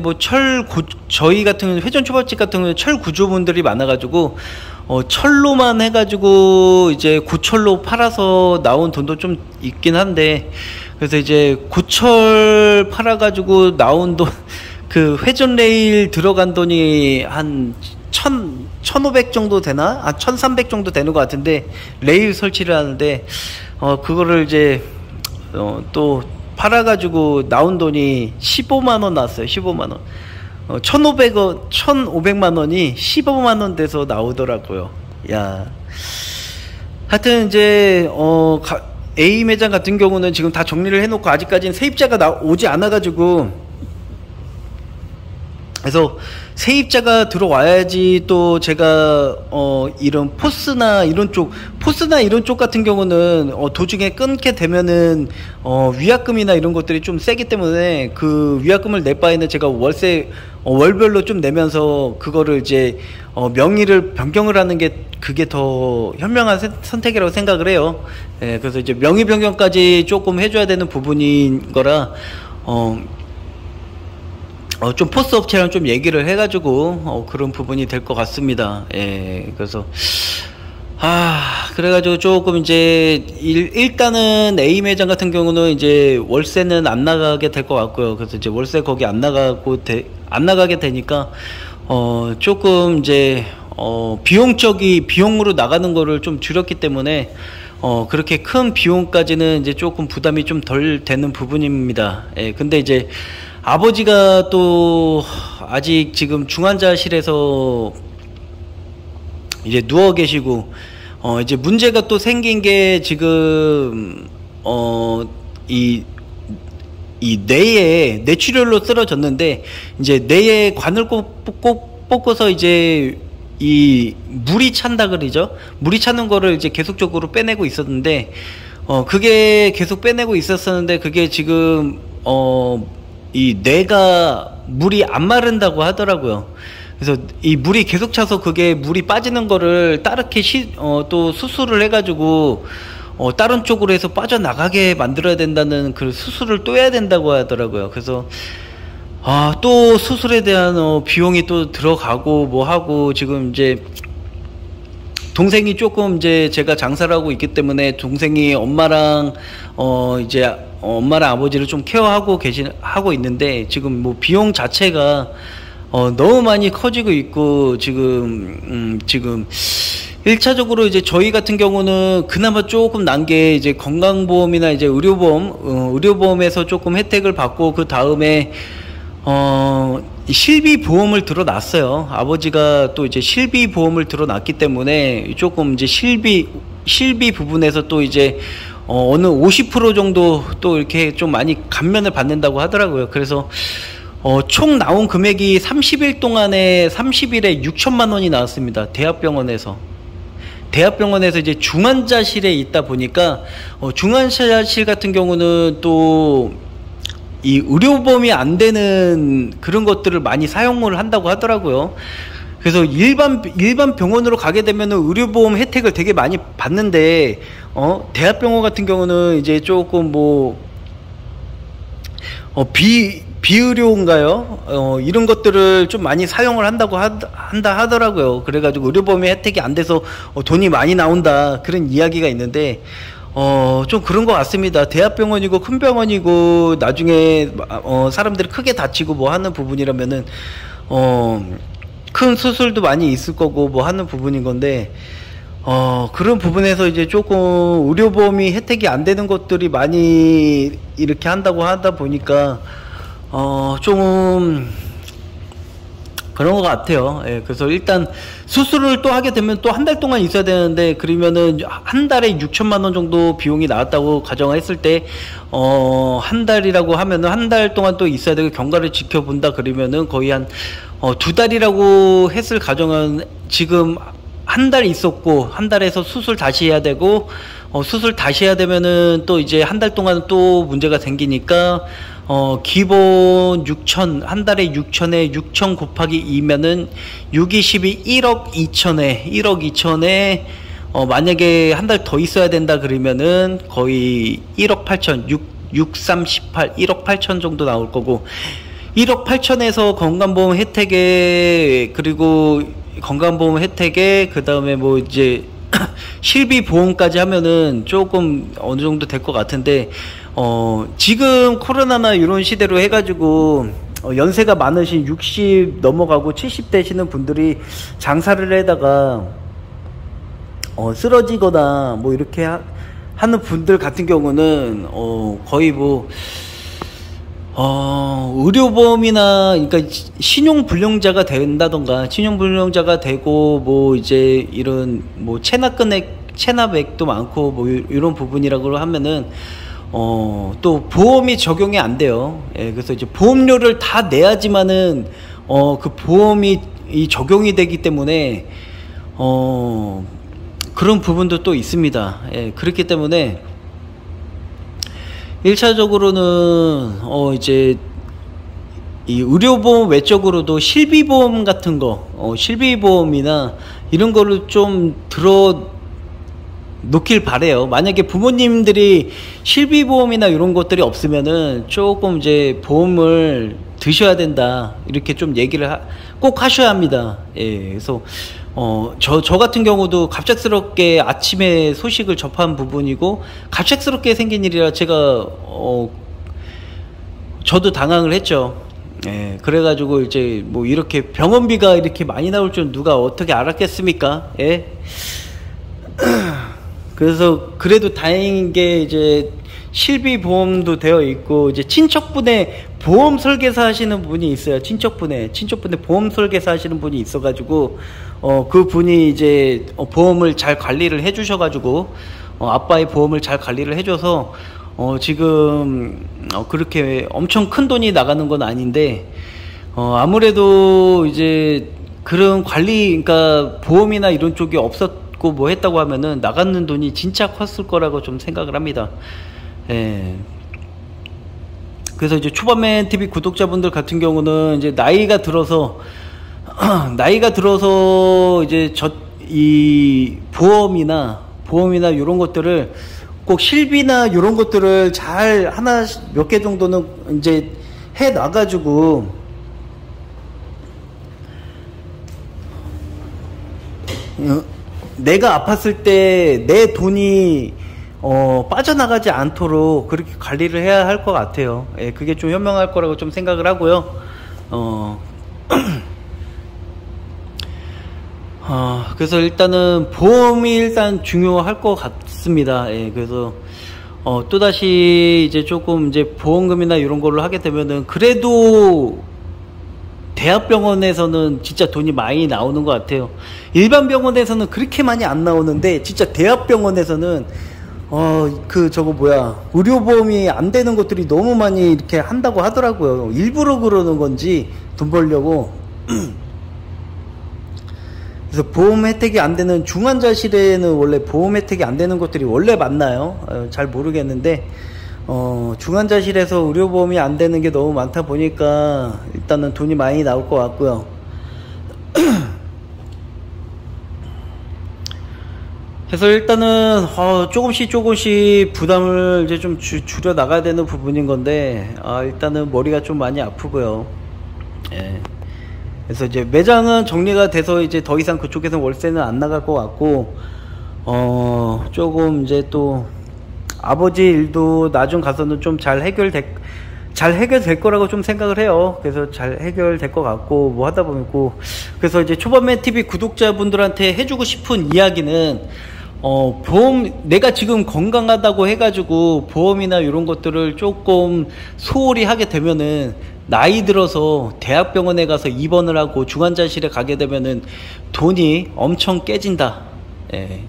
뭐 저희 같은 경우는 회전 초밥집 같은 경우는 철 구조분들이 많아가지고 철로만 해가지고 이제 고철로 팔아서 나온 돈도 좀 있긴 한데, 그래서 이제 고철 팔아가지고 나온 돈, 그 회전 레일 들어간 돈이 한 1,500 정도 되나? 1,300 정도 되는 것 같은데, 레일 설치를 하는데 그거를 이제 또 팔아가지고 나온 돈이 15만원 나왔어요. 15만원. 1,500만원이 15만원 돼서 나오더라고요. 야. 하여튼 이제, A 매장 같은 경우는 지금 다 정리를 해놓고 아직까지는 세입자가 오지 않아가지고, 그래서 세입자가 들어와야지 또 제가 이런 포스나 이런 쪽 같은 경우는 도중에 끊게 되면은 위약금이나 이런 것들이 좀 세기 때문에 그 위약금을 낼 바에는 제가 월별로 좀 내면서 그거를 이제 명의를 변경을 하는 게 그게 더 현명한 선택이라고 생각을 해요. 예, 그래서 이제 명의 변경까지 조금 해줘야 되는 부분인 거라 좀 포스 업체랑 좀 얘기를 해가지고 그런 부분이 될 것 같습니다. 예, 그래서 그래가지고 조금 이제 일단은 A 매장 같은 경우는 이제 월세는 안 나가게 될 것 같고요. 그래서 이제 월세 거기 안 나가게 되니까 조금 이제 비용으로 나가는 거를 좀 줄였기 때문에 그렇게 큰 비용까지는 이제 조금 부담이 좀 덜 되는 부분입니다. 예, 근데 이제 아버지가 또 아직 지금 중환자실에서 이제 누워 계시고, 이제 문제가 또 생긴 게 지금 이 뇌에 뇌출혈로 쓰러졌는데, 이제 뇌에 관을 꼭 뽑고서 이제 이 물이 찬다 그러죠. 물이 차는 거를 이제 계속적으로 빼내고 있었는데, 그게 계속 빼내고 있었었는데, 그게 지금 이 뇌가 물이 안 마른다고 하더라고요. 그래서 이 물이 계속 차서 그게 물이 빠지는 거를 따르게 또 수술을 해가지고 다른 쪽으로 해서 빠져나가게 만들어야 된다는 그 수술을 또 해야 된다고 하더라고요. 그래서 또 수술에 대한 비용이 또 들어가고 뭐 하고, 지금 이제 동생이 조금 이제 제가 장사를 하고 있기 때문에 동생이 엄마랑 이제 엄마랑 아버지를 좀 케어하고 하고 있는데, 지금 뭐 비용 자체가 너무 많이 커지고 있고, 지금 1차적으로 이제 저희 같은 경우는 그나마 조금 난 게 이제 건강보험이나 이제 의료보험에서 조금 혜택을 받고, 그 다음에 실비보험을 들어놨어요. 아버지가 또 이제 실비보험을 들어놨기 때문에 조금 이제 실비 부분에서 또 이제 어느 50% 정도 또 이렇게 좀 많이 감면을 받는다고 하더라고요. 그래서 총 나온 금액이 30일 동안에 30일에 6천만 원이 나왔습니다. 대학병원에서 이제 중환자실에 있다 보니까 중환자실 같은 경우는 또 이 의료보험이 안 되는 그런 것들을 많이 사용을 한다고 하더라고요. 그래서 일반 병원으로 가게 되면은 의료보험 혜택을 되게 많이 받는데, 대학병원 같은 경우는 이제 조금 뭐 비의료인가요? 이런 것들을 좀 많이 사용을 한다 하더라고요. 그래가지고 의료보험의 혜택이 안 돼서 돈이 많이 나온다, 그런 이야기가 있는데, 좀 그런 것 같습니다. 대학병원이고 큰 병원이고 나중에 사람들이 크게 다치고 뭐 하는 부분이라면은 큰 수술도 많이 있을 거고 뭐 하는 부분인 건데, 그런 부분에서 이제 조금 의료보험이 혜택이 안 되는 것들이 많이 이렇게 한다고 하다 보니까 좀 그런 것 같아요. 예, 그래서 일단 수술을 또 하게 되면 또 한 달 동안 있어야 되는데, 그러면은 한 달에 6천만 원 정도 비용이 나왔다고 가정했을 때, 한 달이라고 하면은 한 달 동안 또 있어야 되고 경과를 지켜본다 그러면은 거의 한 2달이라고 했을 가정은 지금 한 달 있었고, 한 달에서 수술 다시 해야 되고, 수술 다시 해야 되면은 또 이제 한 달 동안 또 문제가 생기니까, 기본 6천, 한 달에 6천에 6천 곱하기 2면은 620이 1억 2천에, 만약에 한 달 더 있어야 된다 그러면은 거의 1억 8천, 6, 3, 18, 1억 8천 정도 나올 거고, 1억 8천에서 건강보험 혜택에, 그리고 건강보험 혜택에, 그 다음에 뭐 이제 실비보험까지 하면은 조금 어느 정도 될 것 같은데, 지금 코로나나 이런 시대로 해가지고, 연세가 많으신 60 넘어가고 70 되시는 분들이 장사를 하다가, 쓰러지거나 뭐 이렇게 하는 분들 같은 경우는, 거의 뭐, 의료보험이나, 그러니까 신용불량자가 된다던가, 신용불량자가 되고, 뭐 이제 이런 뭐 체납액도 많고, 뭐 이런 부분이라고 하면은, 또 보험이 적용이 안 돼요. 예, 그래서 이제 보험료를 다 내야지만은, 그 보험이 적용이 되기 때문에, 그런 부분도 또 있습니다. 예, 그렇기 때문에, 1차적으로는 이제 이 의료보험 외적으로도 실비보험 같은 거, 실비보험이나 이런 거를 좀 들어 놓길 바래요. 만약에 부모님들이 실비보험이나 이런 것들이 없으면은 조금 이제 보험을 드셔야 된다, 이렇게 좀 얘기를 꼭 하셔야 합니다. 예, 그래서 저 같은 경우도 갑작스럽게 아침에 소식을 접한 부분이고, 갑작스럽게 생긴 일이라 제가 저도 당황을 했죠. 예, 그래가지고 이제 뭐 이렇게 병원비가 이렇게 많이 나올 줄 누가 어떻게 알았겠습니까? 예. 그래서 그래도 다행인 게 이제 실비보험도 되어 있고, 이제 친척분의 보험 설계사 하시는 분이 있어요. 친척분의 보험 설계사 하시는 분이 있어가지고, 그 분이 이제 보험을 잘 관리를 해주셔가지고, 아빠의 보험을 잘 관리를 해줘서, 지금 그렇게 엄청 큰 돈이 나가는 건 아닌데, 아무래도 이제 그런 관리, 그러니까 보험이나 이런 쪽이 없었고 뭐 했다고 하면은 나가는 돈이 진짜 컸을 거라고 좀 생각을 합니다. 예. 그래서 이제 초반맨 TV 구독자분들 같은 경우는 이제 나이가 들어서 이제 이 보험이나 이런 것들을 꼭 실비나 이런 것들을 잘 하나 몇 개 정도는 이제 해 놔가지고, 내가 아팠을 때 내 돈이 빠져나가지 않도록 그렇게 관리를 해야 할 것 같아요. 예, 그게 좀 현명할 거라고 좀 생각을 하고요. 그래서 일단은 보험이 일단 중요할 것 같습니다. 예, 그래서 또다시 이제 조금 이제 보험금이나 이런 걸로 하게 되면은, 그래도 대학병원에서는 진짜 돈이 많이 나오는 것 같아요. 일반 병원에서는 그렇게 많이 안 나오는데, 진짜 대학병원에서는 의료보험이 안 되는 것들이 너무 많이 이렇게 한다고 하더라고요. 일부러 그러는 건지 돈 벌려고. 그래서 보험 혜택이 안 되는 중환자실에는 원래 보험 혜택이 안 되는 것들이 원래 맞나요? 잘 모르겠는데, 중환자실에서 의료보험이 안 되는 게 너무 많다 보니까 일단은 돈이 많이 나올 것 같고요. 그래서 일단은 조금씩 부담을 이제 좀 줄여 나가야 되는 부분인 건데, 일단은 머리가 좀 많이 아프고요. 예. 그래서 이제 매장은 정리가 돼서 이제 더 이상 그쪽에서 월세는 안 나갈 것 같고, 조금 이제 또 아버지 일도 나중 가서는 좀 잘 해결될 거라고 좀 생각을 해요. 그래서 잘 해결될 것 같고, 뭐 하다 보면 그래서 이제 초반맨 TV 구독자분들한테 해주고 싶은 이야기는, 내가 지금 건강하다고 해가지고 보험이나 이런 것들을 조금 소홀히 하게 되면은, 나이 들어서 대학병원에 가서 입원을 하고 중환자실에 가게 되면은 돈이 엄청 깨진다. 예.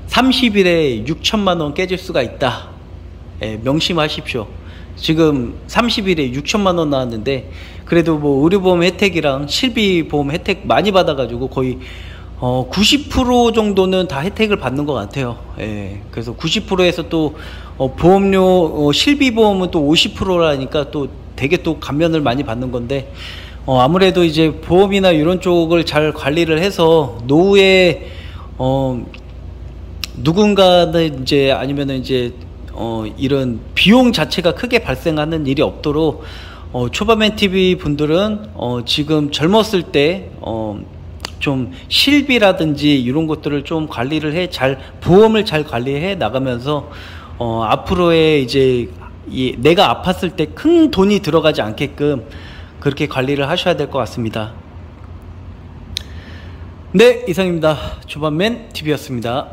30일에 6천만 원 깨질 수가 있다. 예, 명심하십시오. 지금 30일에 6천만 원 나왔는데, 그래도 뭐 의료보험 혜택이랑 실비보험 혜택 많이 받아가지고 거의 90% 정도는 다 혜택을 받는 것 같아요. 예, 그래서 90%에서 또 보험료, 실비보험은 또 50%라니까 또 되게 또 감면을 많이 받는 건데, 아무래도 이제 보험이나 이런 쪽을 잘 관리를 해서 노후에 누군가는 이제 아니면은 이제 이런 비용 자체가 크게 발생하는 일이 없도록 초반맨 TV 분들은 지금 젊었을 때 좀 실비라든지 이런 것들을 좀 관리를 보험을 잘 관리해 나가면서 앞으로의 이제 내가 아팠을 때 큰 돈이 들어가지 않게끔 그렇게 관리를 하셔야 될 것 같습니다. 네, 이상입니다. 초반맨 TV였습니다.